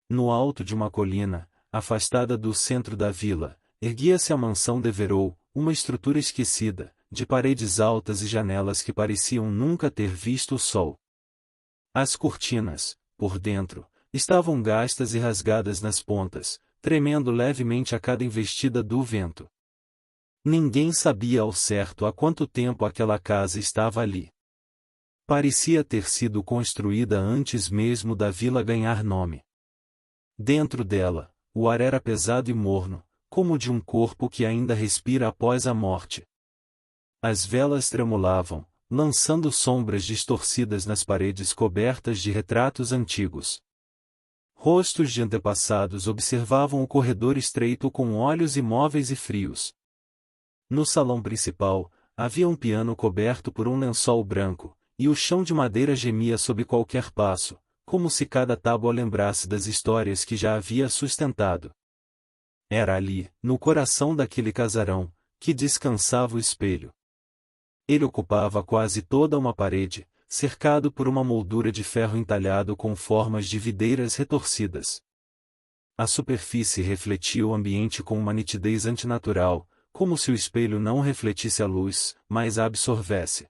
No alto de uma colina, afastada do centro da vila, erguia-se a mansão Devereux, uma estrutura esquecida, de paredes altas e janelas que pareciam nunca ter visto o sol. As cortinas, por dentro, estavam gastas e rasgadas nas pontas, tremendo levemente a cada investida do vento. Ninguém sabia ao certo há quanto tempo aquela casa estava ali. Parecia ter sido construída antes mesmo da vila ganhar nome. Dentro dela, o ar era pesado e morno, como o de um corpo que ainda respira após a morte. As velas tremulavam, lançando sombras distorcidas nas paredes cobertas de retratos antigos. Rostos de antepassados observavam o corredor estreito com olhos imóveis e frios. No salão principal, havia um piano coberto por um lençol branco, e o chão de madeira gemia sob qualquer passo, como se cada tábua lembrasse das histórias que já havia sustentado. Era ali, no coração daquele casarão, que descansava o espelho. Ele ocupava quase toda uma parede, cercado por uma moldura de ferro entalhado com formas de videiras retorcidas. A superfície refletia o ambiente com uma nitidez antinatural, como se o espelho não refletisse a luz, mas a absorvesse.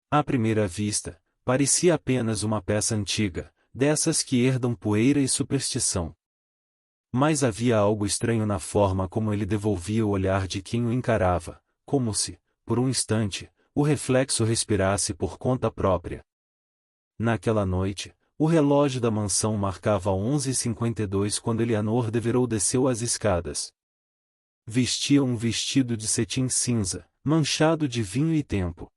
À primeira vista, parecia apenas uma peça antiga, dessas que herdam poeira e superstição. Mas havia algo estranho na forma como ele devolvia o olhar de quem o encarava, como se, por um instante, o reflexo respirasse por conta própria. Naquela noite, o relógio da mansão marcava 11h52 quando Eleanor Devereux desceu as escadas. Vestia um vestido de cetim cinza, manchado de vinho e tempo.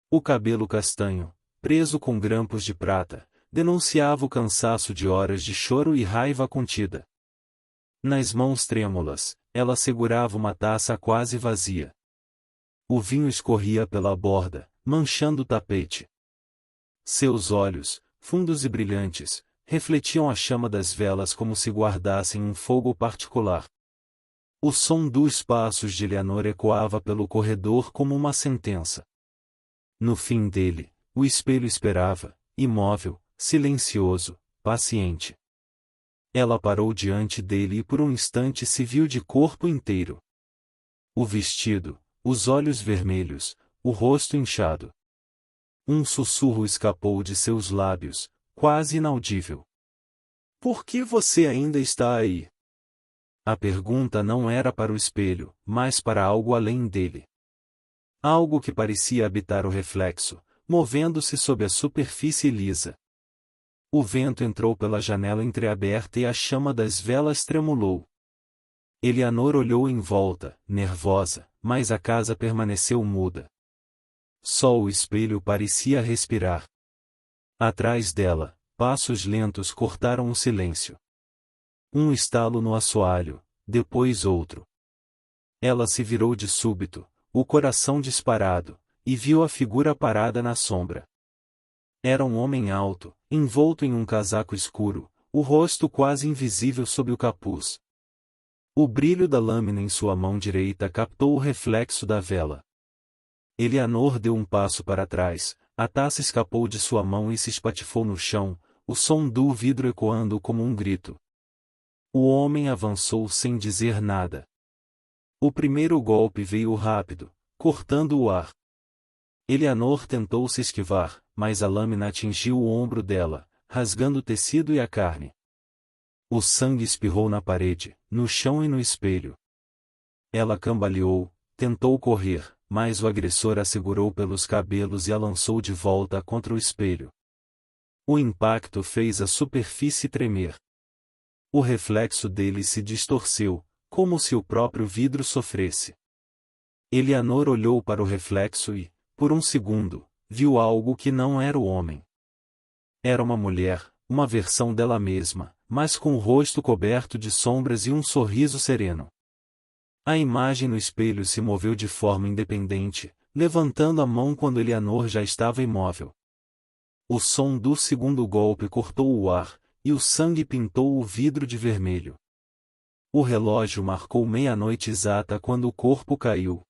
O cabelo castanho, preso com grampos de prata, denunciava o cansaço de horas de choro e raiva contida. Nas mãos trêmulas, ela segurava uma taça quase vazia. O vinho escorria pela borda, manchando o tapete. Seus olhos, fundos e brilhantes, refletiam a chama das velas como se guardassem um fogo particular. O som dos passos de Eleanor ecoava pelo corredor como uma sentença. No fim dele, o espelho esperava, imóvel, silencioso, paciente. Ela parou diante dele e por um instante se viu de corpo inteiro. O vestido, os olhos vermelhos, o rosto inchado. Um sussurro escapou de seus lábios, quase inaudível. "Por que você ainda está aí?" A pergunta não era para o espelho, mas para algo além dele. Algo que parecia habitar o reflexo, movendo-se sob a superfície lisa. O vento entrou pela janela entreaberta e a chama das velas tremulou. Eleanor olhou em volta, nervosa, mas a casa permaneceu muda. Só o espelho parecia respirar. Atrás dela, passos lentos cortaram o silêncio. Um estalo no assoalho, depois outro. Ela se virou de súbito, o coração disparado, e viu a figura parada na sombra. Era um homem alto, envolto em um casaco escuro, o rosto quase invisível sob o capuz. O brilho da lâmina em sua mão direita captou o reflexo da vela. Eleanor deu um passo para trás, a taça escapou de sua mão e se espatifou no chão, o som do vidro ecoando como um grito. O homem avançou sem dizer nada. O primeiro golpe veio rápido, cortando o ar. Eleanor tentou se esquivar, mas a lâmina atingiu o ombro dela, rasgando o tecido e a carne. O sangue espirrou na parede, no chão e no espelho. Ela cambaleou, tentou correr, mas o agressor a segurou pelos cabelos e a lançou de volta contra o espelho. O impacto fez a superfície tremer. O reflexo dele se distorceu, como se o próprio vidro sofresse. Eleanor olhou para o reflexo e, por um segundo, viu algo que não era o homem. Era uma mulher, uma versão dela mesma, mas com o rosto coberto de sombras e um sorriso sereno. A imagem no espelho se moveu de forma independente, levantando a mão quando Eleanor já estava imóvel. O som do segundo golpe cortou o ar, e o sangue pintou o vidro de vermelho. O relógio marcou meia-noite exata quando o corpo caiu.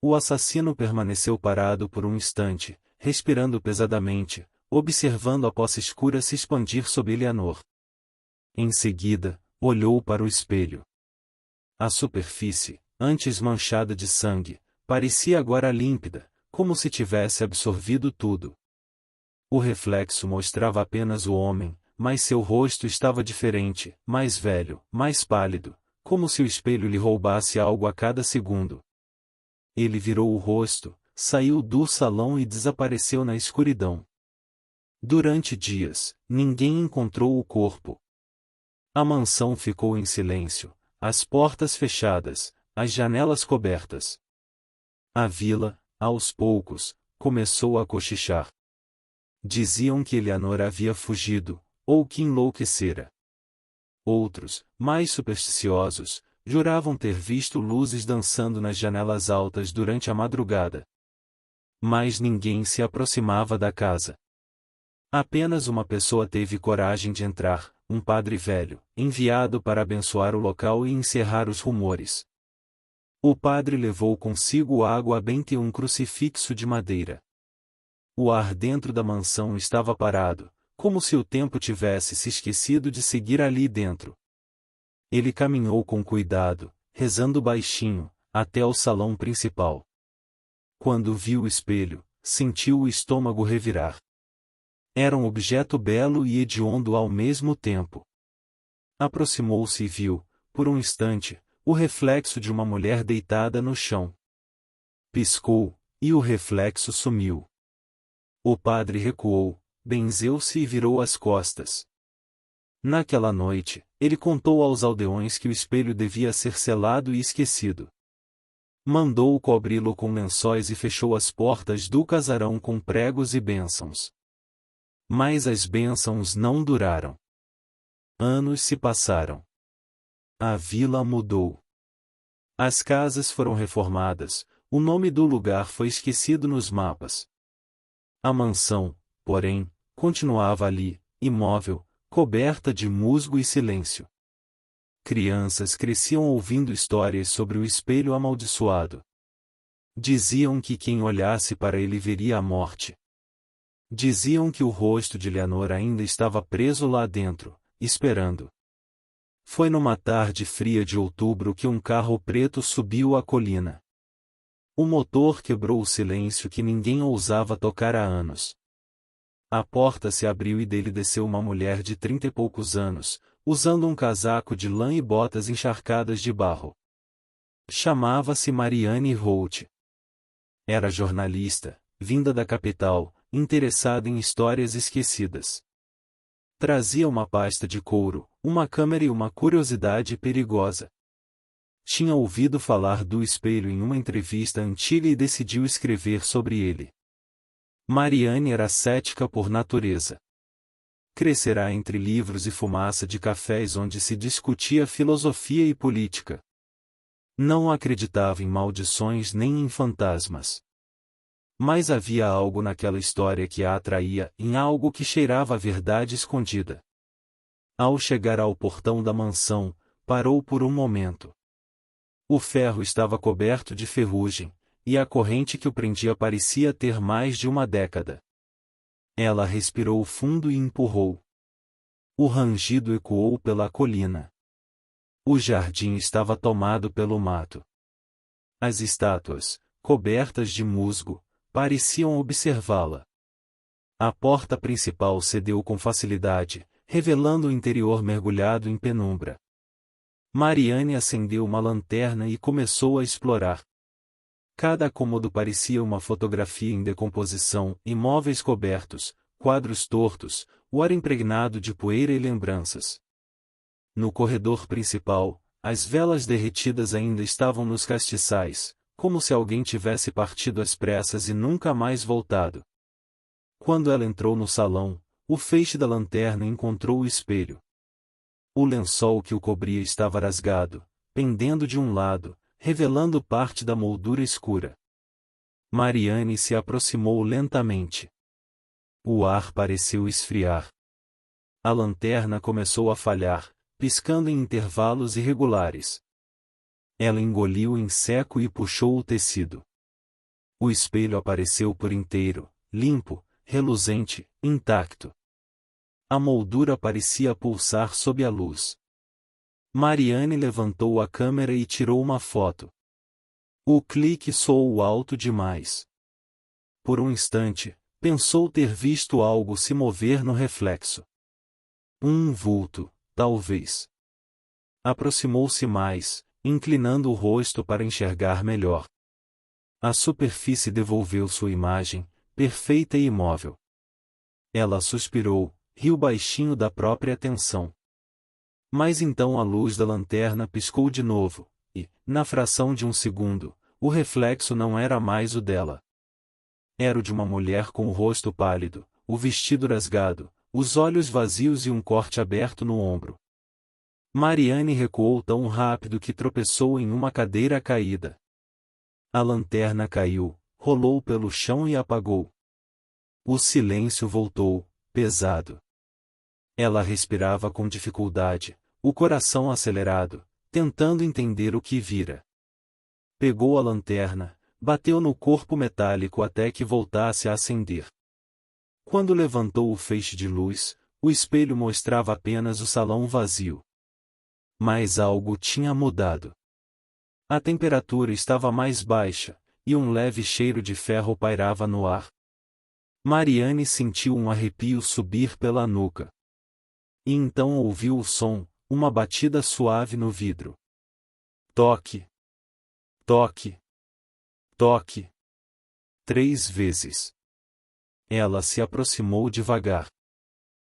O assassino permaneceu parado por um instante, respirando pesadamente, observando a poça escura se expandir sob Eleanor. Em seguida, olhou para o espelho. A superfície, antes manchada de sangue, parecia agora límpida, como se tivesse absorvido tudo. O reflexo mostrava apenas o homem, mas seu rosto estava diferente, mais velho, mais pálido, como se o espelho lhe roubasse algo a cada segundo. Ele virou o rosto, saiu do salão e desapareceu na escuridão. Durante dias, ninguém encontrou o corpo. A mansão ficou em silêncio, as portas fechadas, as janelas cobertas. A vila, aos poucos, começou a cochichar. Diziam que Eleanor havia fugido, ou que enlouquecera. Outros, mais supersticiosos, juravam ter visto luzes dançando nas janelas altas durante a madrugada. Mas ninguém se aproximava da casa. Apenas uma pessoa teve coragem de entrar, um padre velho, enviado para abençoar o local e encerrar os rumores. O padre levou consigo água benta e um crucifixo de madeira. O ar dentro da mansão estava parado, como se o tempo tivesse se esquecido de seguir ali dentro. Ele caminhou com cuidado, rezando baixinho, até o salão principal. Quando viu o espelho, sentiu o estômago revirar. Era um objeto belo e hediondo ao mesmo tempo. Aproximou-se e viu, por um instante, o reflexo de uma mulher deitada no chão. Piscou, e o reflexo sumiu. O padre recuou, benzeu-se e virou as costas. Naquela noite, ele contou aos aldeões que o espelho devia ser selado e esquecido. Mandou cobri-lo com lençóis e fechou as portas do casarão com pregos e bênçãos. Mas as bênçãos não duraram. Anos se passaram. A vila mudou. As casas foram reformadas, o nome do lugar foi esquecido nos mapas. A mansão, porém, continuava ali, imóvel, coberta de musgo e silêncio. Crianças cresciam ouvindo histórias sobre o espelho amaldiçoado. Diziam que quem olhasse para ele veria a morte. Diziam que o rosto de Eleanor ainda estava preso lá dentro, esperando. Foi numa tarde fria de outubro que um carro preto subiu a colina. O motor quebrou o silêncio que ninguém ousava tocar há anos. A porta se abriu e dele desceu uma mulher de 30 e poucos anos, usando um casaco de lã e botas encharcadas de barro. Chamava-se Marianne Holt. Era jornalista, vinda da capital, interessada em histórias esquecidas. Trazia uma pasta de couro, uma câmera e uma curiosidade perigosa. Tinha ouvido falar do espelho em uma entrevista antiga e decidiu escrever sobre ele. Marianne era cética por natureza. Crescerá entre livros e fumaça de cafés onde se discutia filosofia e política. Não acreditava em maldições nem em fantasmas. Mas havia algo naquela história que a atraía, em algo que cheirava a verdade escondida. Ao chegar ao portão da mansão, parou por um momento. O ferro estava coberto de ferrugem, e a corrente que o prendia parecia ter mais de uma década. Ela respirou fundo e empurrou. O rangido ecoou pela colina. O jardim estava tomado pelo mato. As estátuas, cobertas de musgo, pareciam observá-la. A porta principal cedeu com facilidade, revelando o interior mergulhado em penumbra. Marianne acendeu uma lanterna e começou a explorar. Cada cômodo parecia uma fotografia em decomposição, imóveis cobertos, quadros tortos, o ar impregnado de poeira e lembranças. No corredor principal, as velas derretidas ainda estavam nos castiçais, como se alguém tivesse partido às pressas e nunca mais voltado. Quando ela entrou no salão, o feixe da lanterna encontrou o espelho. O lençol que o cobria estava rasgado, pendendo de um lado, revelando parte da moldura escura. Marianne se aproximou lentamente. O ar pareceu esfriar. A lanterna começou a falhar, piscando em intervalos irregulares. Ela engoliu em seco e puxou o tecido. O espelho apareceu por inteiro, limpo, reluzente, intacto. A moldura parecia pulsar sob a luz. Mariane levantou a câmera e tirou uma foto. O clique soou alto demais. Por um instante, pensou ter visto algo se mover no reflexo. Um vulto, talvez. Aproximou-se mais, inclinando o rosto para enxergar melhor. A superfície devolveu sua imagem, perfeita e imóvel. Ela suspirou, riu baixinho da própria tensão. Mas então a luz da lanterna piscou de novo, e, na fração de um segundo, o reflexo não era mais o dela. Era o de uma mulher com o rosto pálido, o vestido rasgado, os olhos vazios e um corte aberto no ombro. Mariane recuou tão rápido que tropeçou em uma cadeira caída. A lanterna caiu, rolou pelo chão e apagou. O silêncio voltou, pesado. Ela respirava com dificuldade, o coração acelerado, tentando entender o que vira. Pegou a lanterna, bateu no corpo metálico até que voltasse a acender. Quando levantou o feixe de luz, o espelho mostrava apenas o salão vazio. Mas algo tinha mudado. A temperatura estava mais baixa, e um leve cheiro de ferro pairava no ar. Mariane sentiu um arrepio subir pela nuca. E então ouviu o som, uma batida suave no vidro. Toque. Toque. Toque. 3 vezes. Ela se aproximou devagar.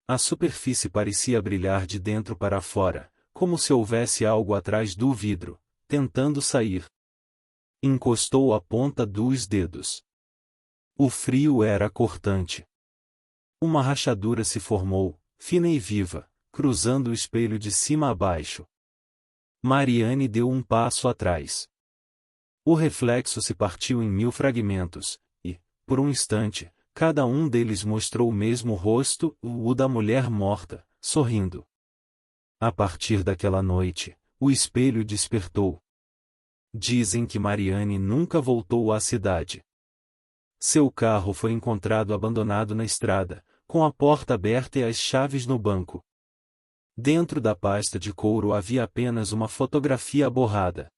A superfície parecia brilhar de dentro para fora, como se houvesse algo atrás do vidro, tentando sair. Encostou a ponta dos dedos. O frio era cortante. Uma rachadura se formou, fina e viva, cruzando o espelho de cima a baixo. Mariane deu um passo atrás. O reflexo se partiu em 1000 fragmentos, e, por um instante, cada um deles mostrou o mesmo rosto, o da mulher morta, sorrindo. A partir daquela noite, o espelho despertou. Dizem que Mariane nunca voltou à cidade. Seu carro foi encontrado abandonado na estrada, com a porta aberta e as chaves no banco. Dentro da pasta de couro havia apenas uma fotografia borrada.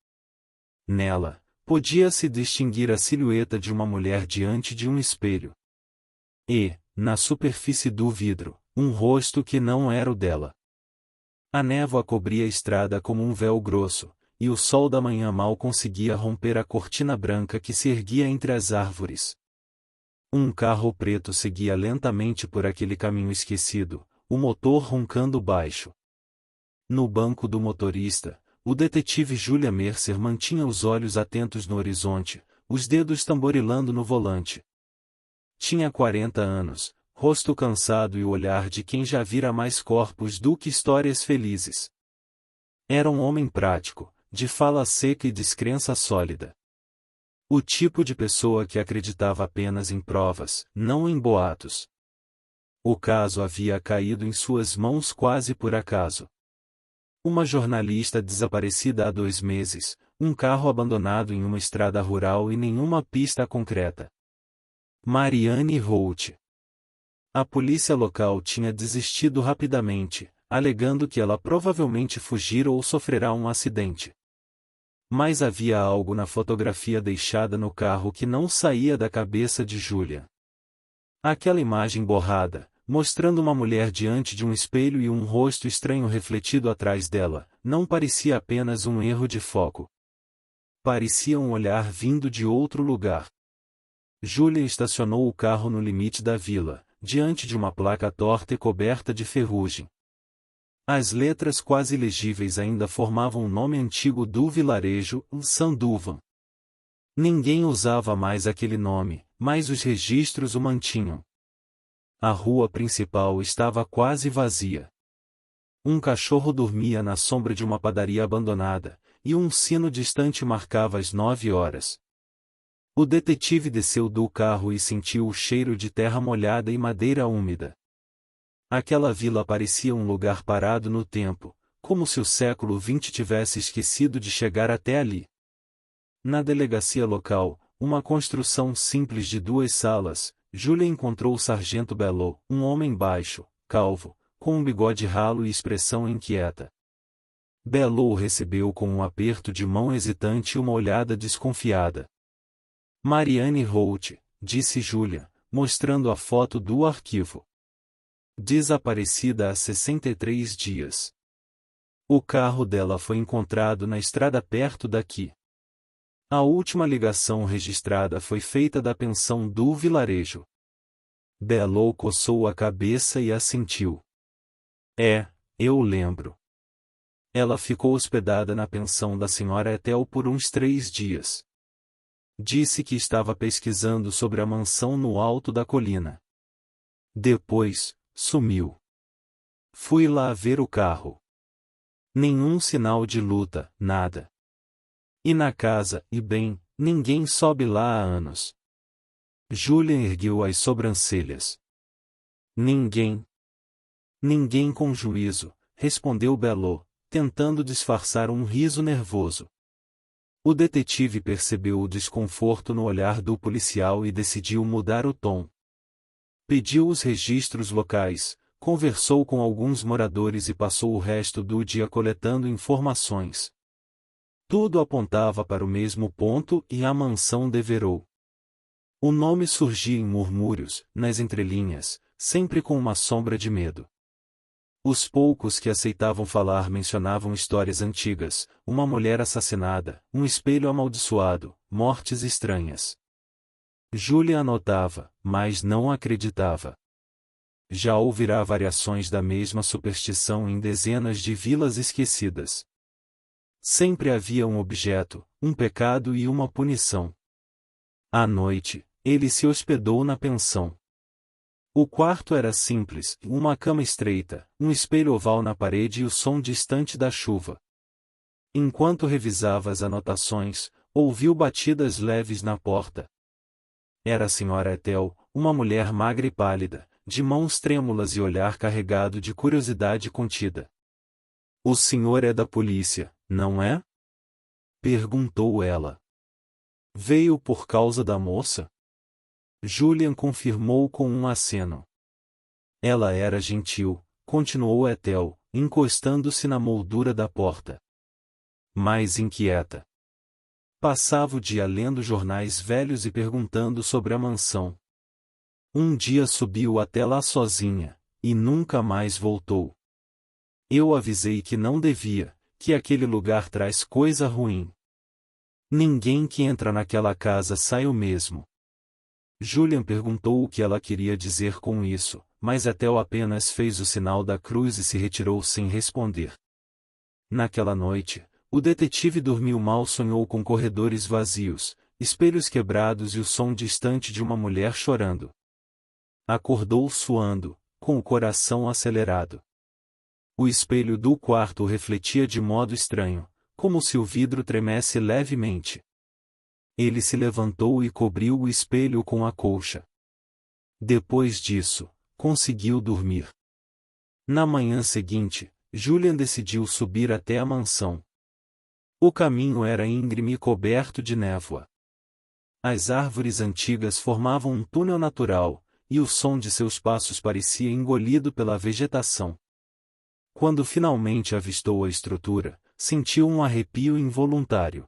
Nela, podia-se distinguir a silhueta de uma mulher diante de um espelho. E, na superfície do vidro, um rosto que não era o dela. A névoa cobria a estrada como um véu grosso, e o sol da manhã mal conseguia romper a cortina branca que se erguia entre as árvores. Um carro preto seguia lentamente por aquele caminho esquecido, o motor roncando baixo. No banco do motorista, o detetive Julia Mercer mantinha os olhos atentos no horizonte, os dedos tamborilando no volante. Tinha 40 anos, rosto cansado e o olhar de quem já vira mais corpos do que histórias felizes. Era um homem prático, de fala seca e descrença sólida. O tipo de pessoa que acreditava apenas em provas, não em boatos. O caso havia caído em suas mãos quase por acaso. Uma jornalista desaparecida há 2 meses, um carro abandonado em uma estrada rural e nenhuma pista concreta. Mariane Holt. A polícia local tinha desistido rapidamente, alegando que ela provavelmente fugira ou sofrerá um acidente. Mas havia algo na fotografia deixada no carro que não saía da cabeça de Julia. Aquela imagem borrada, mostrando uma mulher diante de um espelho e um rosto estranho refletido atrás dela, não parecia apenas um erro de foco. Parecia um olhar vindo de outro lugar. Julia estacionou o carro no limite da vila, diante de uma placa torta e coberta de ferrugem. As letras quase legíveis ainda formavam o nome antigo do vilarejo, Sanduvan. Ninguém usava mais aquele nome, mas os registros o mantinham. A rua principal estava quase vazia. Um cachorro dormia na sombra de uma padaria abandonada, e um sino distante marcava as 9 horas. O detetive desceu do carro e sentiu o cheiro de terra molhada e madeira úmida. Aquela vila parecia um lugar parado no tempo, como se o século XX tivesse esquecido de chegar até ali. Na delegacia local, uma construção simples de 2 salas, Julia encontrou o sargento Belot, um homem baixo, calvo, com um bigode ralo e expressão inquieta. Belleau recebeu com um aperto de mão hesitante e uma olhada desconfiada. Marianne Holt, disse Julia, mostrando a foto do arquivo. Desaparecida há 63 dias. O carro dela foi encontrado na estrada perto daqui. A última ligação registrada foi feita da pensão do vilarejo. Belleau coçou a cabeça e assentiu. Eu lembro. Ela ficou hospedada na pensão da senhora Ethel por uns 3 dias. Disse que estava pesquisando sobre a mansão no alto da colina. Depois, sumiu. Fui lá ver o carro. Nenhum sinal de luta, nada. E na casa, ninguém sobe lá há anos. Julian ergueu as sobrancelhas. Ninguém. Ninguém com juízo, respondeu Belleau, tentando disfarçar um riso nervoso. O detetive percebeu o desconforto no olhar do policial e decidiu mudar o tom. Pediu os registros locais, conversou com alguns moradores e passou o resto do dia coletando informações. Tudo apontava para o mesmo ponto e a mansão Devereux. O nome surgia em murmúrios, nas entrelinhas, sempre com uma sombra de medo. Os poucos que aceitavam falar mencionavam histórias antigas, uma mulher assassinada, um espelho amaldiçoado, mortes estranhas. Julia anotava, mas não acreditava. Já ouvirá variações da mesma superstição em dezenas de vilas esquecidas. Sempre havia um objeto, um pecado e uma punição. À noite, ele se hospedou na pensão. O quarto era simples, uma cama estreita, um espelho oval na parede e o som distante da chuva. Enquanto revisava as anotações, ouviu batidas leves na porta. Era a senhora Ethel, uma mulher magra e pálida, de mãos trêmulas e olhar carregado de curiosidade contida. O senhor é da polícia, não é? Perguntou ela. Veio por causa da moça? Julian confirmou com um aceno. Ela era gentil, continuou Ethel, encostando-se na moldura da porta. Mais inquieta. Passava o dia lendo jornais velhos e perguntando sobre a mansão. Um dia subiu até lá sozinha, e nunca mais voltou. Eu avisei que não devia, que aquele lugar traz coisa ruim. Ninguém que entra naquela casa sai o mesmo. Julian perguntou o que ela queria dizer com isso, mas Ethel apenas fez o sinal da cruz e se retirou sem responder. Naquela noite, o detetive dormiu mal, sonhou com corredores vazios, espelhos quebrados e o som distante de uma mulher chorando. Acordou suando, com o coração acelerado. O espelho do quarto o refletia de modo estranho, como se o vidro tremesse levemente. Ele se levantou e cobriu o espelho com a colcha. Depois disso, conseguiu dormir. Na manhã seguinte, Julian decidiu subir até a mansão. O caminho era íngreme e coberto de névoa. As árvores antigas formavam um túnel natural, e o som de seus passos parecia engolido pela vegetação. Quando finalmente avistou a estrutura, sentiu um arrepio involuntário.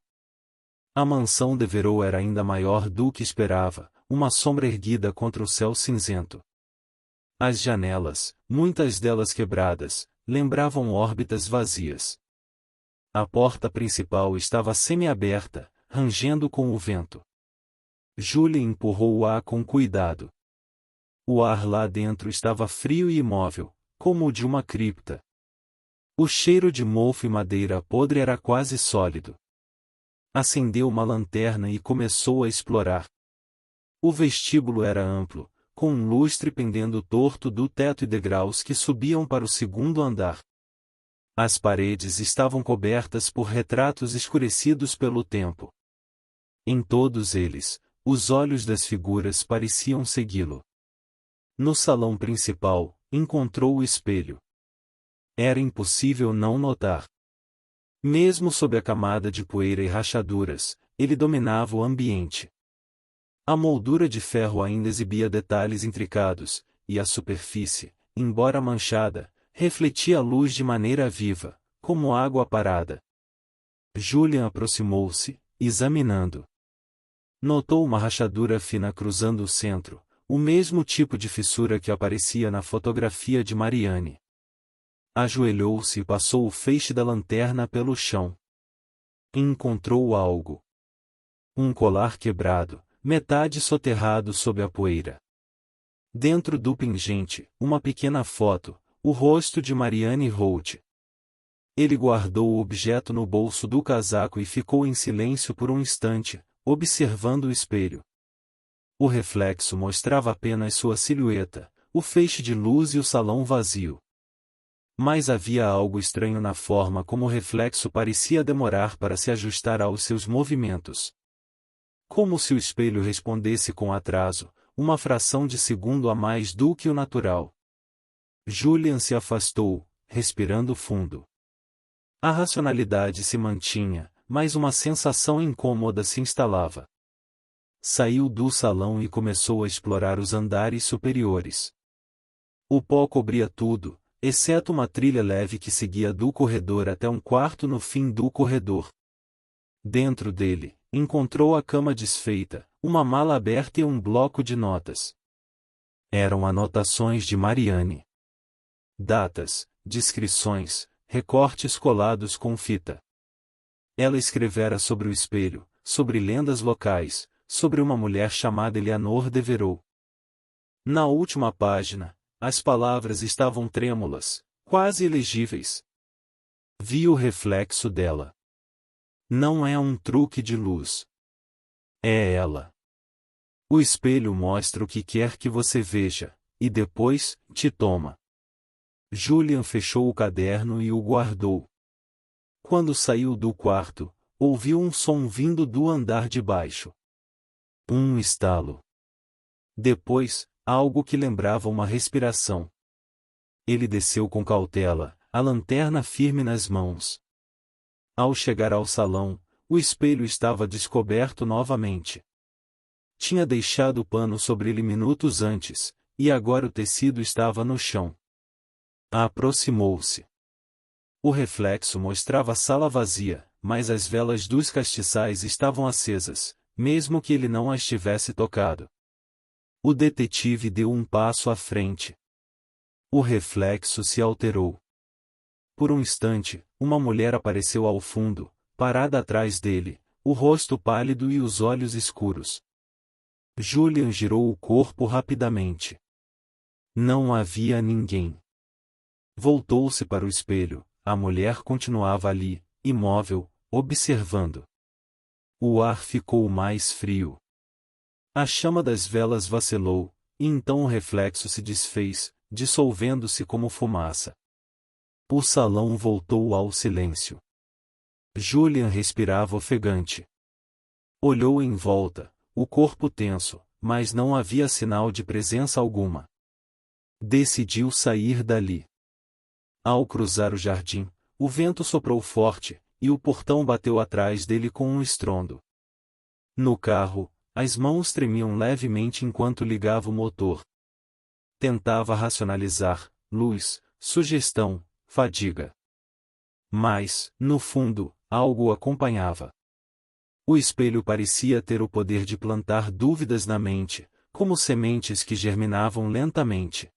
A mansão Devereux era ainda maior do que esperava, uma sombra erguida contra o céu cinzento. As janelas, muitas delas quebradas, lembravam órbitas vazias. A porta principal estava semi-aberta, rangendo com o vento. Julia empurrou-a com cuidado. O ar lá dentro estava frio e imóvel, como o de uma cripta. O cheiro de mofo e madeira podre era quase sólido. Acendeu uma lanterna e começou a explorar. O vestíbulo era amplo, com um lustre pendendo torto do teto e degraus que subiam para o segundo andar. As paredes estavam cobertas por retratos escurecidos pelo tempo. Em todos eles, os olhos das figuras pareciam segui-lo. No salão principal, encontrou o espelho. Era impossível não notar. Mesmo sob a camada de poeira e rachaduras, ele dominava o ambiente. A moldura de ferro ainda exibia detalhes intricados, e a superfície, embora manchada, refletia a luz de maneira viva, como água parada. Julian aproximou-se, examinando. Notou uma rachadura fina cruzando o centro, o mesmo tipo de fissura que aparecia na fotografia de Marianne. Ajoelhou-se e passou o feixe da lanterna pelo chão. Encontrou algo. Um colar quebrado, metade soterrado sob a poeira. Dentro do pingente, uma pequena foto, o rosto de Marianne Holt. Ele guardou o objeto no bolso do casaco e ficou em silêncio por um instante, observando o espelho. O reflexo mostrava apenas sua silhueta, o feixe de luz e o salão vazio. Mas havia algo estranho na forma como o reflexo parecia demorar para se ajustar aos seus movimentos. Como se o espelho respondesse com atraso, uma fração de segundo a mais do que o natural. Julian se afastou, respirando fundo. A racionalidade se mantinha, mas uma sensação incômoda se instalava. Saiu do salão e começou a explorar os andares superiores. O pó cobria tudo, exceto uma trilha leve que seguia do corredor até um quarto no fim do corredor. Dentro dele, encontrou a cama desfeita, uma mala aberta e um bloco de notas. Eram anotações de Marianne. Datas, descrições, recortes colados com fita. Ela escrevera sobre o espelho, sobre lendas locais, sobre uma mulher chamada Eleanor Devereux. Na última página, as palavras estavam trêmulas, quase ilegíveis. Vi o reflexo dela. Não é um truque de luz. É ela. O espelho mostra o que quer que você veja, e depois, te toma. Julian fechou o caderno e o guardou. Quando saiu do quarto, ouviu um som vindo do andar de baixo. Um estalo. Depois, algo que lembrava uma respiração. Ele desceu com cautela, a lanterna firme nas mãos. Ao chegar ao salão, o espelho estava descoberto novamente. Tinha deixado o pano sobre ele minutos antes, e agora o tecido estava no chão. Aproximou-se. O reflexo mostrava a sala vazia, mas as velas dos castiçais estavam acesas, mesmo que ele não as tivesse tocado. O detetive deu um passo à frente. O reflexo se alterou. Por um instante, uma mulher apareceu ao fundo, parada atrás dele, o rosto pálido e os olhos escuros. Julian girou o corpo rapidamente. Não havia ninguém. Voltou-se para o espelho, a mulher continuava ali, imóvel, observando. O ar ficou mais frio. A chama das velas vacilou, e então o reflexo se desfez, dissolvendo-se como fumaça. O salão voltou ao silêncio. Julian respirava ofegante. Olhou em volta, o corpo tenso, mas não havia sinal de presença alguma. Decidiu sair dali. Ao cruzar o jardim, o vento soprou forte, e o portão bateu atrás dele com um estrondo. No carro, as mãos tremiam levemente enquanto ligava o motor. Tentava racionalizar, luz, sugestão, fadiga. Mas, no fundo, algo o acompanhava. O espelho parecia ter o poder de plantar dúvidas na mente, como sementes que germinavam lentamente.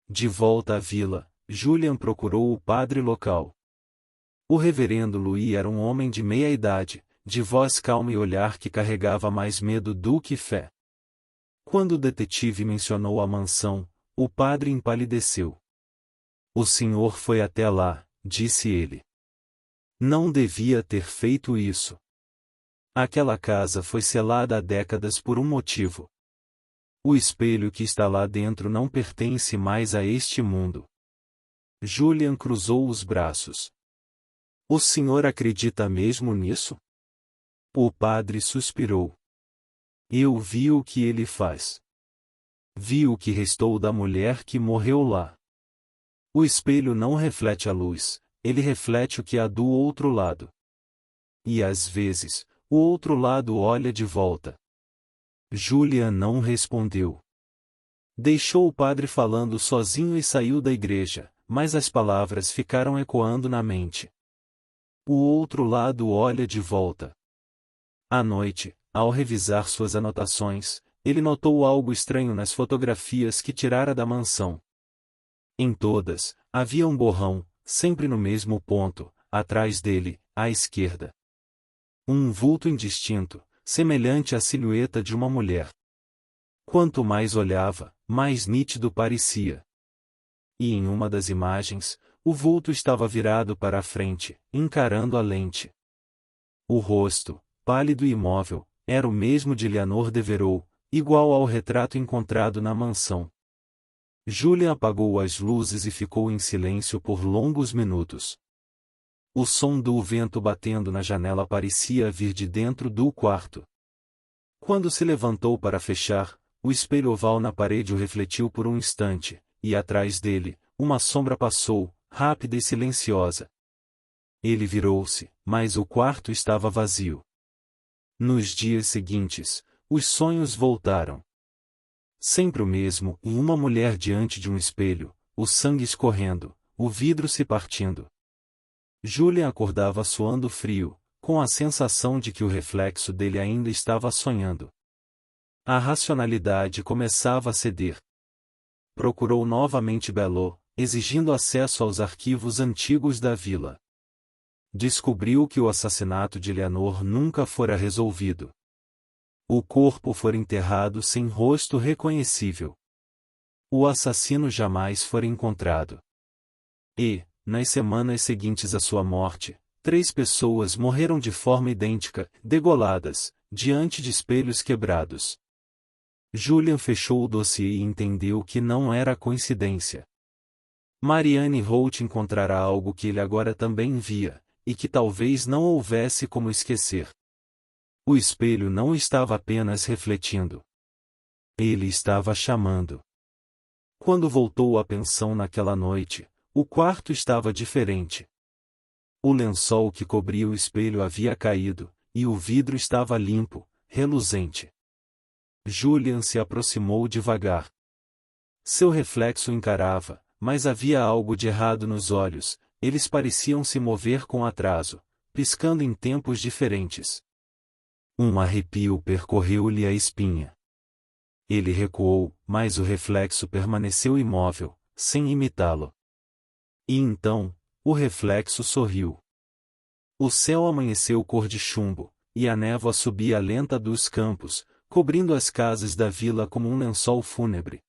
De volta à vila, Julian procurou o padre local. O reverendo Louis era um homem de meia idade, de voz calma e olhar que carregava mais medo do que fé. Quando o detetive mencionou a mansão, o padre empalideceu. O senhor foi até lá, disse ele. Não devia ter feito isso. Aquela casa foi selada há décadas por um motivo. O espelho que está lá dentro não pertence mais a este mundo. Julian cruzou os braços. O senhor acredita mesmo nisso? O padre suspirou. Eu vi o que ele faz. Vi o que restou da mulher que morreu lá. O espelho não reflete a luz, ele reflete o que há do outro lado. E às vezes, o outro lado olha de volta. Julian não respondeu. Deixou o padre falando sozinho e saiu da igreja, mas as palavras ficaram ecoando na mente. O outro lado olha de volta. À noite, ao revisar suas anotações, ele notou algo estranho nas fotografias que tirara da mansão. Em todas, havia um borrão, sempre no mesmo ponto, atrás dele, à esquerda. Um vulto indistinto, semelhante à silhueta de uma mulher. Quanto mais olhava, mais nítido parecia. E em uma das imagens, o vulto estava virado para a frente, encarando a lente. O rosto, pálido e imóvel, era o mesmo de Eleanor Devereux, igual ao retrato encontrado na mansão. Julian apagou as luzes e ficou em silêncio por longos minutos. O som do vento batendo na janela parecia vir de dentro do quarto. Quando se levantou para fechar, o espelho oval na parede o refletiu por um instante, e atrás dele, uma sombra passou, rápida e silenciosa. Ele virou-se, mas o quarto estava vazio. Nos dias seguintes, os sonhos voltaram. Sempre o mesmo, e uma mulher diante de um espelho, o sangue escorrendo, o vidro se partindo. Julian acordava suando frio, com a sensação de que o reflexo dele ainda estava sonhando. A racionalidade começava a ceder. Procurou novamente Bellot, exigindo acesso aos arquivos antigos da vila. Descobriu que o assassinato de Eleanor nunca fora resolvido. O corpo fora enterrado sem rosto reconhecível. O assassino jamais fora encontrado. E, nas semanas seguintes à sua morte, 3 pessoas morreram de forma idêntica, degoladas, diante de espelhos quebrados. Julian fechou o dossiê e entendeu que não era coincidência. Marianne Holt encontrara algo que ele agora também via, e que talvez não houvesse como esquecer. O espelho não estava apenas refletindo. Ele estava chamando. Quando voltou à pensão naquela noite, o quarto estava diferente. O lençol que cobria o espelho havia caído, e o vidro estava limpo, reluzente. Julian se aproximou devagar. Seu reflexo encarava, mas havia algo de errado nos olhos, eles pareciam se mover com atraso, piscando em tempos diferentes. Um arrepio percorreu-lhe a espinha. Ele recuou, mas o reflexo permaneceu imóvel, sem imitá-lo. E então, o reflexo sorriu. O céu amanheceu cor de chumbo, e a névoa subia lenta dos campos, cobrindo as casas da vila como um lençol fúnebre.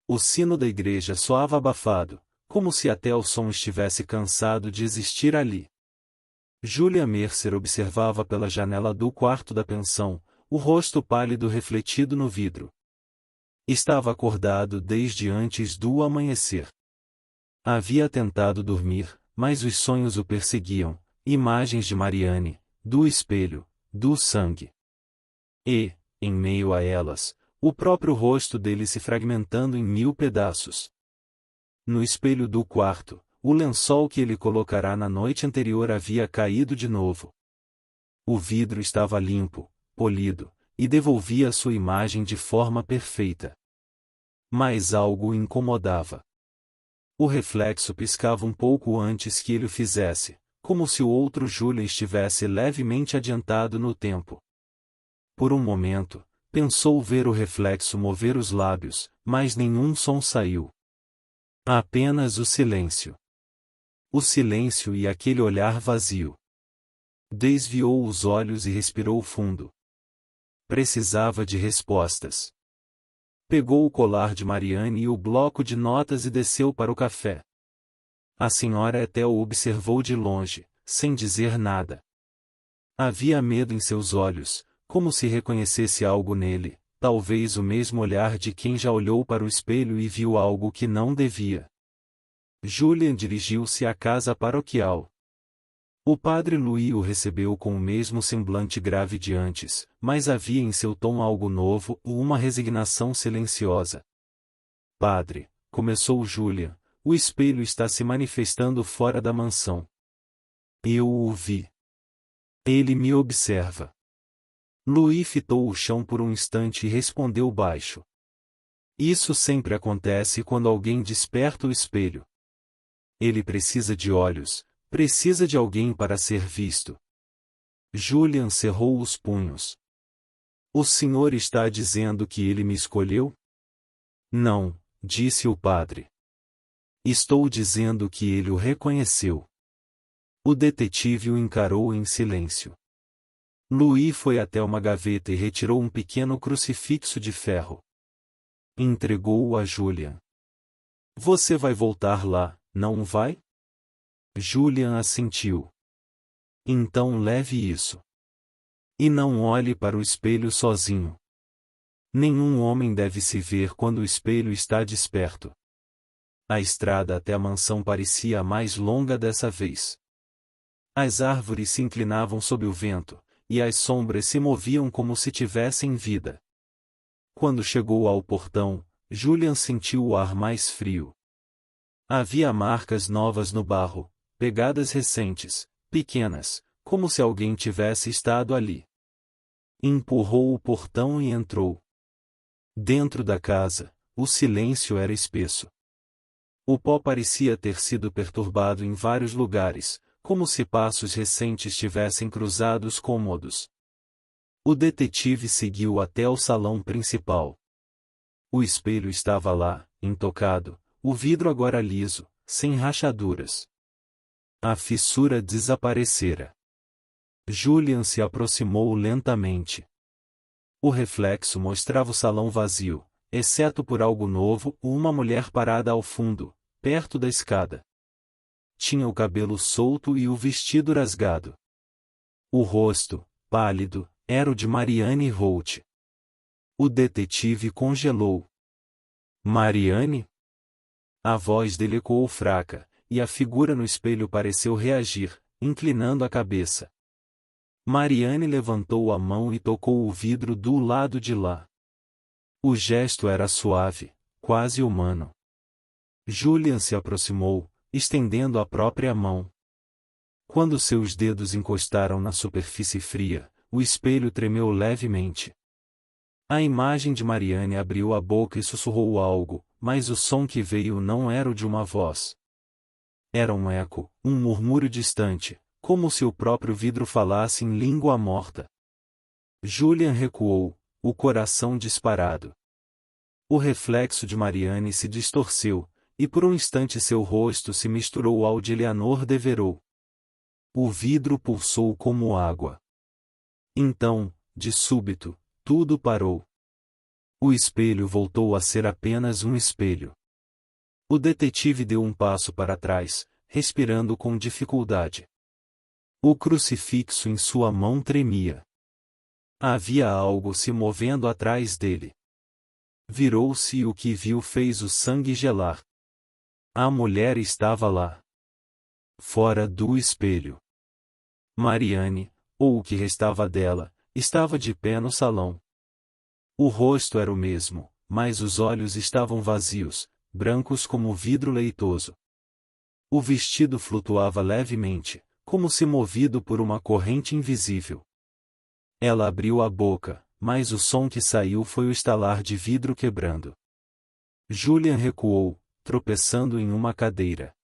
O sino da igreja soava abafado, como se até o som estivesse cansado de existir ali. Julia Mercer observava pela janela do quarto da pensão, o rosto pálido refletido no vidro. Estava acordado desde antes do amanhecer. Havia tentado dormir, mas os sonhos o perseguiam, imagens de Marianne, do espelho, do sangue. E, em meio a elas, o próprio rosto dele se fragmentando em 1000 pedaços. No espelho do quarto, o lençol que ele colocara na noite anterior havia caído de novo. O vidro estava limpo, polido, e devolvia sua imagem de forma perfeita. Mas algo o incomodava. O reflexo piscava um pouco antes que ele o fizesse, como se o outro Julian estivesse levemente adiantado no tempo. Por um momento, pensou ver o reflexo mover os lábios, mas nenhum som saiu. Apenas o silêncio. O silêncio e aquele olhar vazio. Desviou os olhos e respirou fundo. Precisava de respostas. Pegou o colar de Marianne e o bloco de notas e desceu para o café. A senhora Ethel o observou de longe, sem dizer nada. Havia medo em seus olhos, como se reconhecesse algo nele, talvez o mesmo olhar de quem já olhou para o espelho e viu algo que não devia. Julian dirigiu-se à casa paroquial. O padre Louis o recebeu com o mesmo semblante grave de antes, mas havia em seu tom algo novo, uma resignação silenciosa. Padre, começou Julian, o espelho está se manifestando fora da mansão. Eu o vi. Ele me observa. Louis fitou o chão por um instante e respondeu baixo. Isso sempre acontece quando alguém desperta o espelho. Ele precisa de olhos, precisa de alguém para ser visto. Julian cerrou os punhos. O senhor está dizendo que ele me escolheu? Não, disse o padre. Estou dizendo que ele o reconheceu. O detetive o encarou em silêncio. Louis foi até uma gaveta e retirou um pequeno crucifixo de ferro. Entregou-o a Julian. Você vai voltar lá, não vai? Julian assentiu. Então leve isso. E não olhe para o espelho sozinho. Nenhum homem deve se ver quando o espelho está desperto. A estrada até a mansão parecia a mais longa dessa vez. As árvores se inclinavam sob o vento, e as sombras se moviam como se tivessem vida. Quando chegou ao portão, Julian sentiu o ar mais frio. Havia marcas novas no barro, pegadas recentes, pequenas, como se alguém tivesse estado ali. Empurrou o portão e entrou. Dentro da casa, o silêncio era espesso. O pó parecia ter sido perturbado em vários lugares, como se passos recentes tivessem cruzado os cômodos. O detetive seguiu até o salão principal. O espelho estava lá, intocado, o vidro agora liso, sem rachaduras. A fissura desaparecera. Julian se aproximou lentamente. O reflexo mostrava o salão vazio, exceto por algo novo, uma mulher parada ao fundo, perto da escada. Tinha o cabelo solto e o vestido rasgado. O rosto, pálido, era o de Marianne Holt. O detetive congelou. Marianne? A voz dele ecoou fraca, e a figura no espelho pareceu reagir, inclinando a cabeça. Marianne levantou a mão e tocou o vidro do lado de lá. O gesto era suave, quase humano. Julian se aproximou, estendendo a própria mão. Quando seus dedos encostaram na superfície fria, o espelho tremeu levemente. A imagem de Marianne abriu a boca e sussurrou algo, mas o som que veio não era o de uma voz. Era um eco, um murmúrio distante, como se o próprio vidro falasse em língua morta. Julian recuou, o coração disparado. O reflexo de Marianne se distorceu, e por um instante seu rosto se misturou ao de Eleanor Devereux. O vidro pulsou como água. Então, de súbito, tudo parou. O espelho voltou a ser apenas um espelho. O detetive deu um passo para trás, respirando com dificuldade. O crucifixo em sua mão tremia. Havia algo se movendo atrás dele. Virou-se e o que viu fez o sangue gelar. A mulher estava lá. Fora do espelho. Marianne, ou o que restava dela, estava de pé no salão. O rosto era o mesmo, mas os olhos estavam vazios, brancos como vidro leitoso. O vestido flutuava levemente, como se movido por uma corrente invisível. Ela abriu a boca, mas o som que saiu foi o estalar de vidro quebrando. Julian recuou, tropeçando em uma cadeira.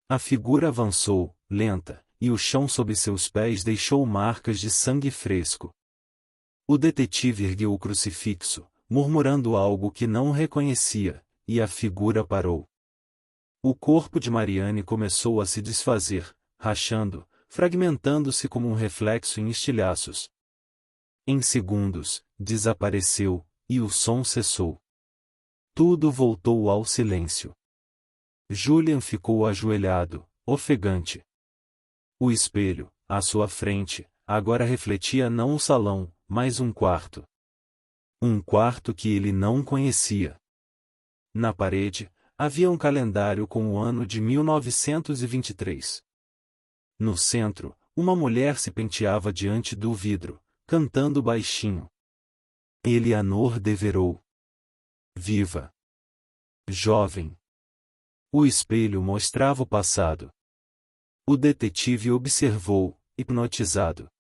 A figura avançou, lenta, e o chão sob seus pés deixou marcas de sangue fresco. O detetive ergueu o crucifixo, murmurando algo que não reconhecia, e a figura parou. O corpo de Marianne começou a se desfazer, rachando, fragmentando-se como um reflexo em estilhaços. Em segundos, desapareceu, e o som cessou. Tudo voltou ao silêncio. Julian ficou ajoelhado, ofegante. O espelho, à sua frente, agora refletia não o salão, mas um quarto. Um quarto que ele não conhecia. Na parede, havia um calendário com o ano de 1923. No centro, uma mulher se penteava diante do vidro, cantando baixinho. Eleanor Devereux. Viva! Jovem! O espelho mostrava o passado. O detetive observou, hipnotizado.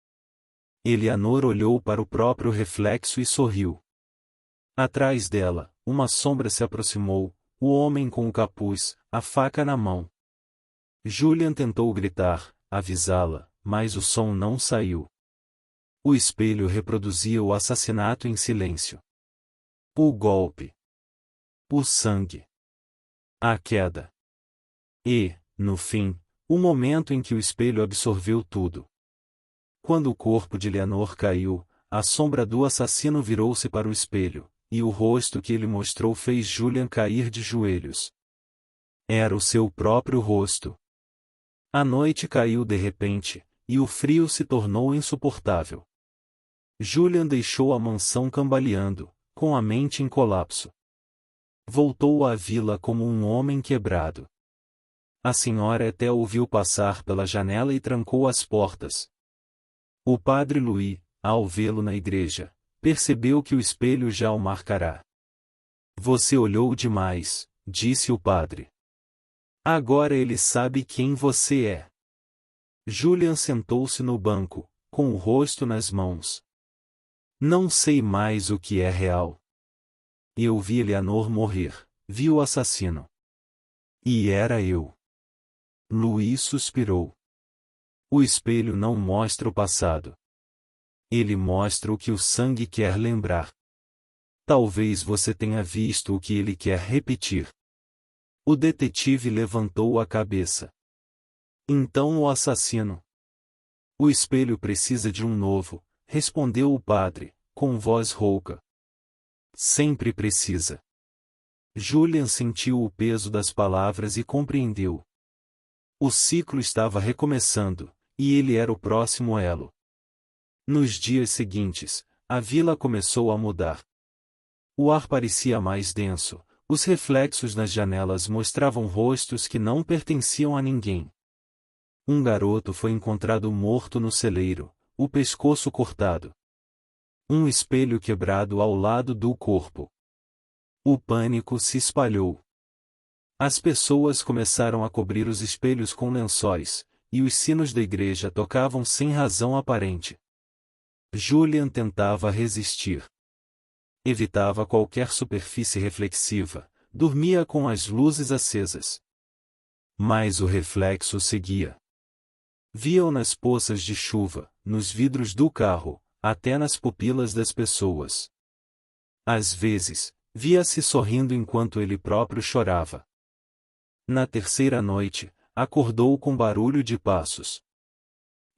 Eleanor olhou para o próprio reflexo e sorriu. Atrás dela, uma sombra se aproximou, o homem com o capuz, a faca na mão. Julian tentou gritar, avisá-la, mas o som não saiu. O espelho reproduzia o assassinato em silêncio. O golpe. O sangue. A queda. E, no fim, o momento em que o espelho absorveu tudo. Quando o corpo de Leonor caiu, a sombra do assassino virou-se para o espelho, e o rosto que ele mostrou fez Julian cair de joelhos. Era o seu próprio rosto. A noite caiu de repente, e o frio se tornou insuportável. Julian deixou a mansão cambaleando, com a mente em colapso. Voltou à vila como um homem quebrado. A senhora Ethel o viu passar pela janela e trancou as portas. O padre Louis, ao vê-lo na igreja, percebeu que o espelho já o marcará. Você olhou demais, disse o padre. Agora ele sabe quem você é. Julian sentou-se no banco, com o rosto nas mãos. Não sei mais o que é real. Eu vi Eleanor morrer, vi o assassino. E era eu. Louis suspirou. O espelho não mostra o passado. Ele mostra o que o sangue quer lembrar. Talvez você tenha visto o que ele quer repetir. O detetive levantou a cabeça. Então o assassino. O espelho precisa de um novo, respondeu o padre, com voz rouca. Sempre precisa. Julian sentiu o peso das palavras e compreendeu. O ciclo estava recomeçando, e ele era o próximo elo. Nos dias seguintes, a vila começou a mudar. O ar parecia mais denso, os reflexos nas janelas mostravam rostos que não pertenciam a ninguém. Um garoto foi encontrado morto no celeiro, o pescoço cortado. Um espelho quebrado ao lado do corpo. O pânico se espalhou. As pessoas começaram a cobrir os espelhos com lençóis, e os sinos da igreja tocavam sem razão aparente. Julian tentava resistir. Evitava qualquer superfície reflexiva, dormia com as luzes acesas. Mas o reflexo seguia. Via-o nas poças de chuva, nos vidros do carro, até nas pupilas das pessoas. Às vezes, via-se sorrindo enquanto ele próprio chorava. Na terceira noite, acordou com barulho de passos.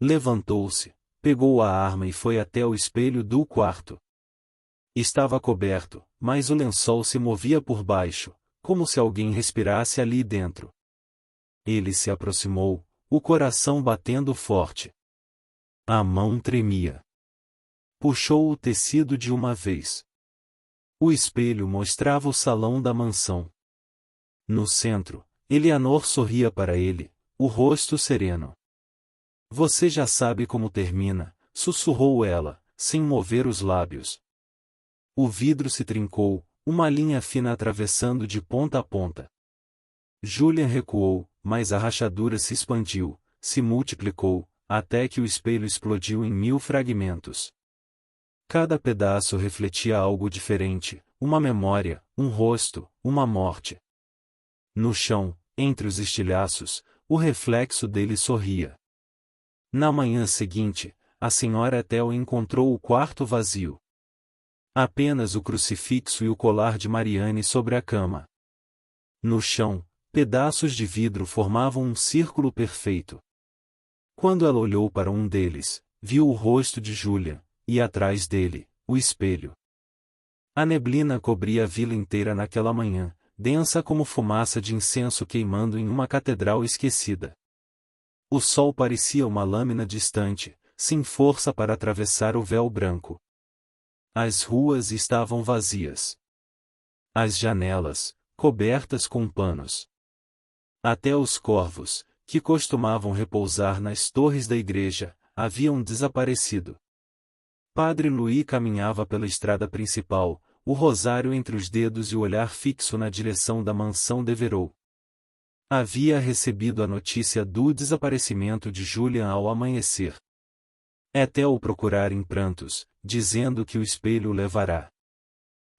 Levantou-se, pegou a arma e foi até o espelho do quarto. Estava coberto, mas o lençol se movia por baixo, como se alguém respirasse ali dentro. Ele se aproximou, o coração batendo forte. A mão tremia. Puxou o tecido de uma vez. O espelho mostrava o salão da mansão. No centro, Eleanor sorria para ele, o rosto sereno. Você já sabe como termina, sussurrou ela, sem mover os lábios. O vidro se trincou, uma linha fina atravessando de ponta a ponta. Julian recuou, mas a rachadura se expandiu, se multiplicou, até que o espelho explodiu em 1000 fragmentos. Cada pedaço refletia algo diferente, uma memória, um rosto, uma morte. No chão, entre os estilhaços, o reflexo dele sorria. Na manhã seguinte, a senhora Ethel encontrou o quarto vazio. Apenas o crucifixo e o colar de Marianne sobre a cama. No chão, pedaços de vidro formavam um círculo perfeito. Quando ela olhou para um deles, viu o rosto de Julian, e atrás dele, o espelho. A neblina cobria a vila inteira naquela manhã, densa como fumaça de incenso queimando em uma catedral esquecida. O sol parecia uma lâmina distante, sem força para atravessar o véu branco. As ruas estavam vazias. As janelas, cobertas com panos. Até os corvos, que costumavam repousar nas torres da igreja, haviam desaparecido. Padre Louis caminhava pela estrada principal, o rosário entre os dedos e o olhar fixo na direção da mansão Devereux. Havia recebido a notícia do desaparecimento de Julian ao amanhecer. Ethel o procurar em prantos, dizendo que o espelho o levará.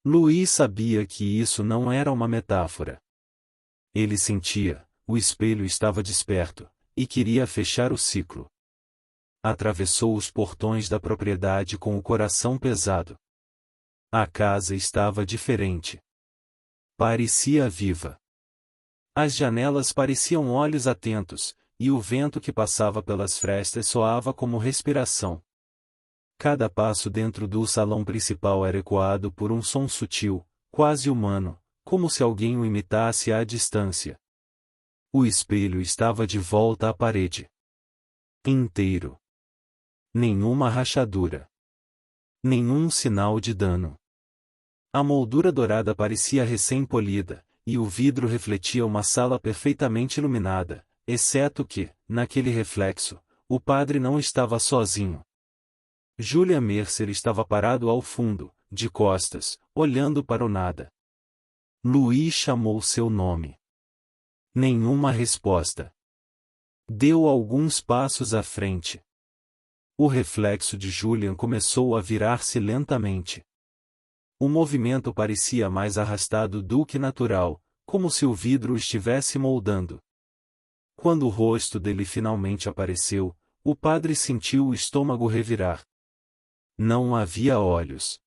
Louis sabia que isso não era uma metáfora. Ele sentia, o espelho estava desperto, e queria fechar o ciclo. Atravessou os portões da propriedade com o coração pesado. A casa estava diferente. Parecia viva. As janelas pareciam olhos atentos, e o vento que passava pelas frestas soava como respiração. Cada passo dentro do salão principal era ecoado por um som sutil, quase humano, como se alguém o imitasse à distância. O espelho estava de volta à parede. Inteiro. Nenhuma rachadura. Nenhum sinal de dano. A moldura dourada parecia recém-polida, e o vidro refletia uma sala perfeitamente iluminada, exceto que, naquele reflexo, o padre não estava sozinho. Julia Mercer estava parado ao fundo, de costas, olhando para o nada. Louis chamou seu nome. Nenhuma resposta. Deu alguns passos à frente. O reflexo de Julian começou a virar-se lentamente. O movimento parecia mais arrastado do que natural, como se o vidro o estivesse moldando. Quando o rosto dele finalmente apareceu, o padre sentiu o estômago revirar. Não havia olhos.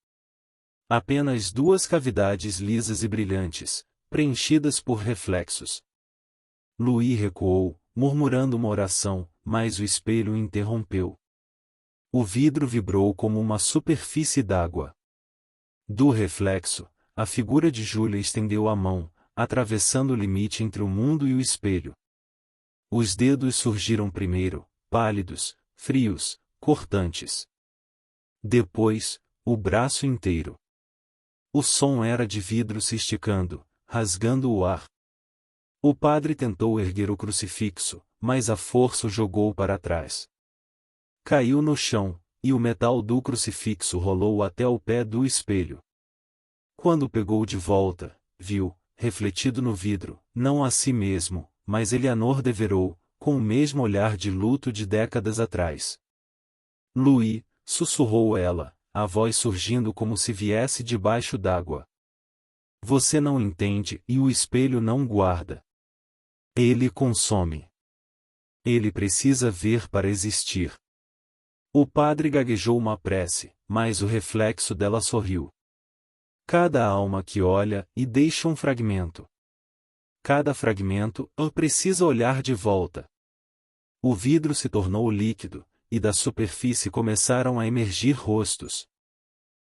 Apenas duas cavidades lisas e brilhantes, preenchidas por reflexos. Louis recuou, murmurando uma oração, mas o espelho interrompeu. O vidro vibrou como uma superfície d'água. Do reflexo, a figura de Julia estendeu a mão, atravessando o limite entre o mundo e o espelho. Os dedos surgiram primeiro, pálidos, frios, cortantes. Depois, o braço inteiro. O som era de vidro se esticando, rasgando o ar. O padre tentou erguer o crucifixo, mas a força o jogou para trás. Caiu no chão, e o metal do crucifixo rolou até o pé do espelho. Quando pegou de volta, viu, refletido no vidro, não a si mesmo, mas Eleanor Devereux, com o mesmo olhar de luto de décadas atrás. Louis, sussurrou ela, a voz surgindo como se viesse debaixo d'água. Você não entende e o espelho não guarda. Ele consome. Ele precisa ver para existir. O padre gaguejou uma prece, mas o reflexo dela sorriu. Cada alma que olha e deixa um fragmento. Cada fragmento precisa olhar de volta. O vidro se tornou líquido, e da superfície começaram a emergir rostos.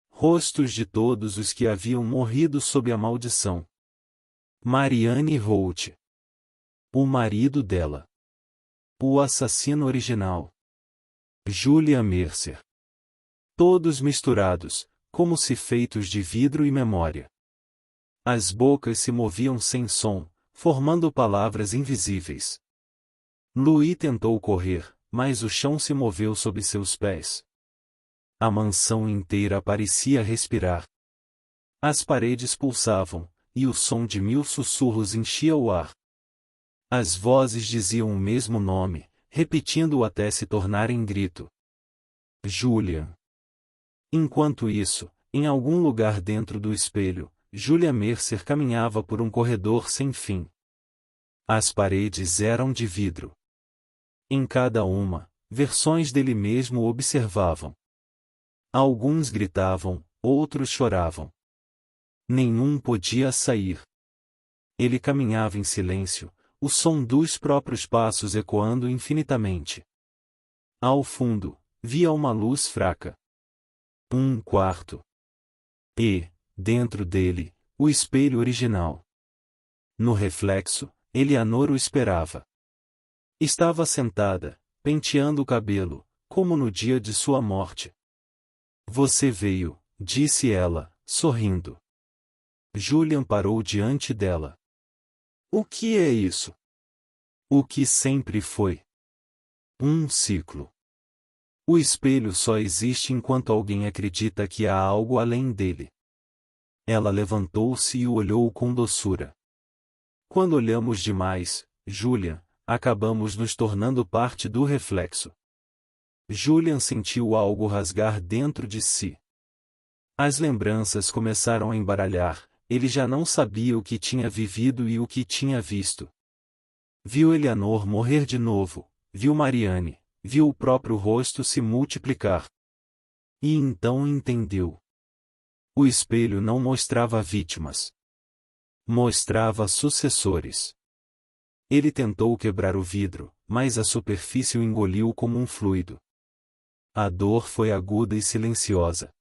Rostos de todos os que haviam morrido sob a maldição. Marianne Holt. O marido dela. O assassino original. Julia Mercer. Todos misturados, como se feitos de vidro e memória. As bocas se moviam sem som, formando palavras invisíveis. Louis tentou correr, mas o chão se moveu sob seus pés. A mansão inteira parecia respirar. As paredes pulsavam, e o som de 1000 sussurros enchia o ar. As vozes diziam o mesmo nome, repetindo-o até se tornar em grito. Julian. Enquanto isso, em algum lugar dentro do espelho, Julia Mercer caminhava por um corredor sem fim. As paredes eram de vidro. Em cada uma, versões dele mesmo o observavam. Alguns gritavam, outros choravam. Nenhum podia sair. Ele caminhava em silêncio, o som dos próprios passos ecoando infinitamente. Ao fundo, via uma luz fraca. Um quarto. E, dentro dele, o espelho original. No reflexo, Eleanor o esperava. Estava sentada, penteando o cabelo, como no dia de sua morte. Você veio, disse ela, sorrindo. Julian parou diante dela. O que é isso? O que sempre foi. Um ciclo. O espelho só existe enquanto alguém acredita que há algo além dele. Ela levantou-se e o olhou com doçura. Quando olhamos demais, Julian, acabamos nos tornando parte do reflexo. Julian sentiu algo rasgar dentro de si. As lembranças começaram a embaralhar, ele já não sabia o que tinha vivido e o que tinha visto. Viu Eleanor morrer de novo, viu Marianne, viu o próprio rosto se multiplicar. E então entendeu. O espelho não mostrava vítimas. Mostrava sucessores. Ele tentou quebrar o vidro, mas a superfície o engoliu como um fluido. A dor foi aguda e silenciosa.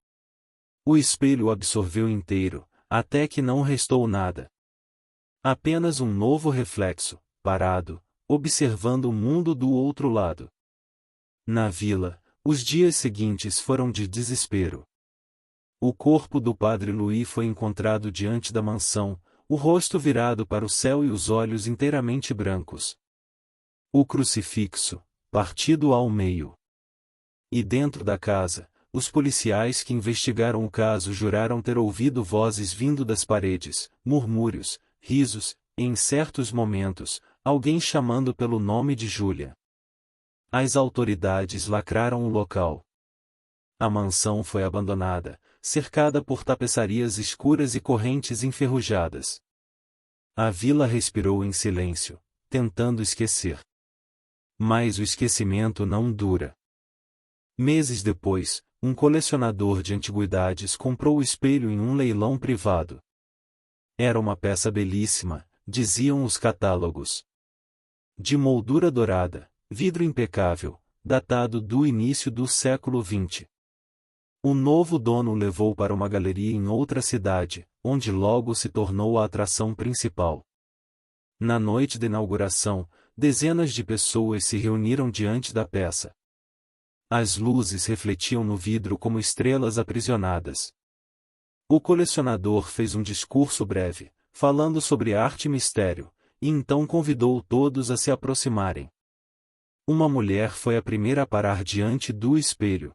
O espelho o absorveu inteiro, até que não restou nada. Apenas um novo reflexo, parado, observando o mundo do outro lado. Na vila, os dias seguintes foram de desespero. O corpo do padre Louis foi encontrado diante da mansão, o rosto virado para o céu e os olhos inteiramente brancos. O crucifixo, partido ao meio. E dentro da casa, os policiais que investigaram o caso juraram ter ouvido vozes vindo das paredes, murmúrios, risos, e em certos momentos, alguém chamando pelo nome de Júlia. As autoridades lacraram o local. A mansão foi abandonada, cercada por tapeçarias escuras e correntes enferrujadas. A vila respirou em silêncio, tentando esquecer. Mas o esquecimento não dura. Meses depois, um colecionador de antiguidades comprou o espelho em um leilão privado. Era uma peça belíssima, diziam os catálogos. De moldura dourada, vidro impecável, datado do início do século XX. O novo dono o levou para uma galeria em outra cidade, onde logo se tornou a atração principal. Na noite da inauguração, dezenas de pessoas se reuniram diante da peça. As luzes refletiam no vidro como estrelas aprisionadas. O colecionador fez um discurso breve, falando sobre arte e mistério, e então convidou todos a se aproximarem. Uma mulher foi a primeira a parar diante do espelho.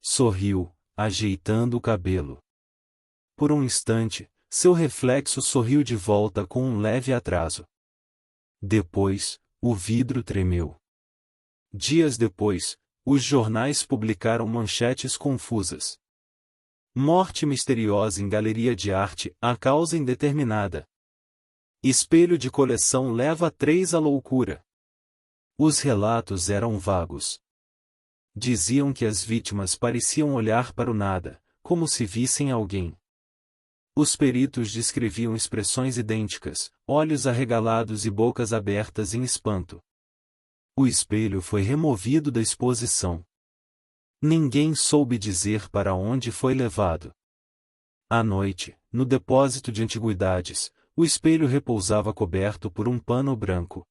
Sorriu, ajeitando o cabelo. Por um instante, seu reflexo sorriu de volta com um leve atraso. Depois, o vidro tremeu. Dias depois, os jornais publicaram manchetes confusas. Morte misteriosa em galeria de arte, a causa indeterminada. Espelho de coleção leva 3 à loucura. Os relatos eram vagos. Diziam que as vítimas pareciam olhar para o nada, como se vissem alguém. Os peritos descreviam expressões idênticas, olhos arregalados e bocas abertas em espanto. O espelho foi removido da exposição. Ninguém soube dizer para onde foi levado. À noite, no depósito de antiguidades, o espelho repousava coberto por um pano branco.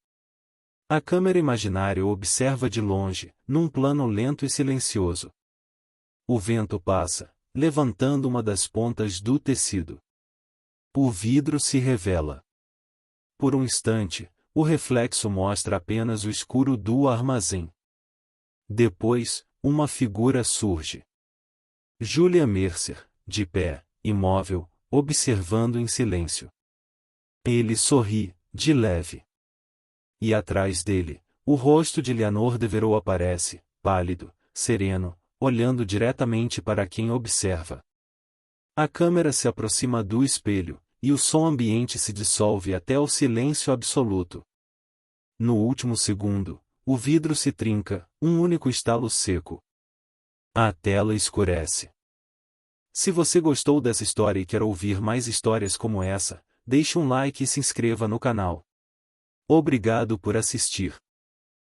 A câmera imaginária o observa de longe, num plano lento e silencioso. O vento passa, levantando uma das pontas do tecido. O vidro se revela. Por um instante, o reflexo mostra apenas o escuro do armazém. Depois, uma figura surge. Julia Mercer, de pé, imóvel, observando em silêncio. Ele sorri, de leve. E atrás dele, o rosto de Eleanor Devereux aparece, pálido, sereno, olhando diretamente para quem observa. A câmera se aproxima do espelho, e o som ambiente se dissolve até o silêncio absoluto. No último segundo, o vidro se trinca, um único estalo seco. A tela escurece. Se você gostou dessa história e quer ouvir mais histórias como essa, deixe um like e se inscreva no canal. Obrigado por assistir.